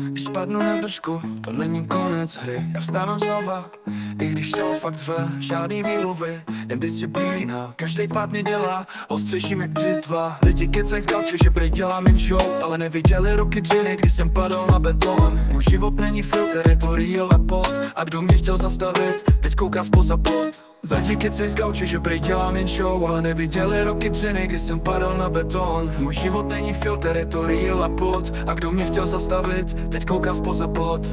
Když spadnu na držku, to není konec hry. Já vstávám znova, i když tělo fakt řve. Žádný výmluvy, jen disciplína. Každý pád mě dělá ostřejším jak břitva. Lidi kecaj z gauče, že prej dělám jen show, ale neviděli roky dřiny, kdy jsem padl na beton. Můj život není filter, je to real a pot. A kdo mě chtěl zastavit, teď kouká zpoza plot. Lidi kecaj z gauče, že prej dělám jen show, ale neviděli roky dřiny, kdy jsem padl na beton. Můj život není filter, je to real a pot. A kdo mě chtěl zastavit, teď kouká zpoza plot.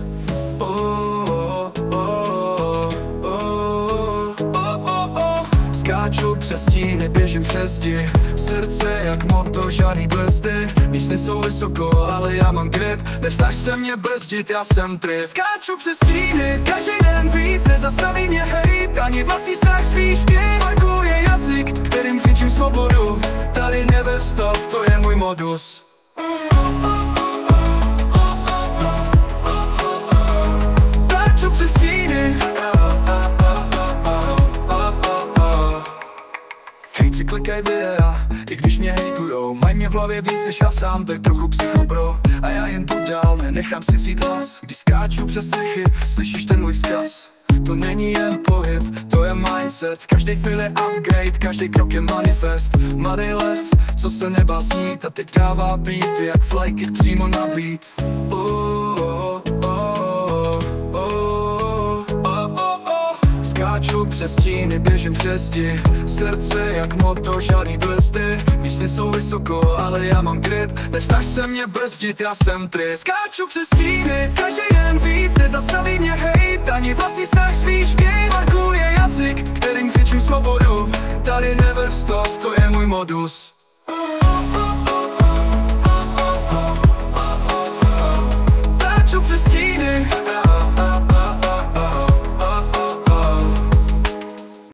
Skáču přes stíny, běžím přes zdi. Srdce jak motor, žádný brzdy. Místy jsou vysoko, ale já mám grip. Nesnaž se mě brzdit, já jsem trip. Skáču přes stíny, každý den víc. Nezastaví mě hejt, ani vlastní strach z výšky. Parkuje jazyk, kterým křičím svobodu. Tady never stop, to je můj modus. Skáču přes stíny. Hejtři klikají videa, i když mě hejtujou. Mají mě v hlavě víc než já sám, tak trochu psychobro. A já jen jdu dál, nenechám si vzít hlas. Když skáču přes střechy, slyšíš ten můj vzkaz. To není jen pohyb, to je mindset. Každý fail je upgrade, každý krok je manifest. Mladý let, co se nebál snít, a teď dává beaty jak flykick přímo na beat. Skáču přes stíny, běžím přes zdi. Srdce jak motor, žádný brzdy. Místy jsou vysoko, ale já mám grip. Nesnaž se mě brzdit, já jsem trip. Skáču přes stíny, každý den víc. Nezastaví mě hejt, ani vlastní strach z výšky. Parkuje jazyk, kterým křičím svobodu. Tady never stop, to je můj modus.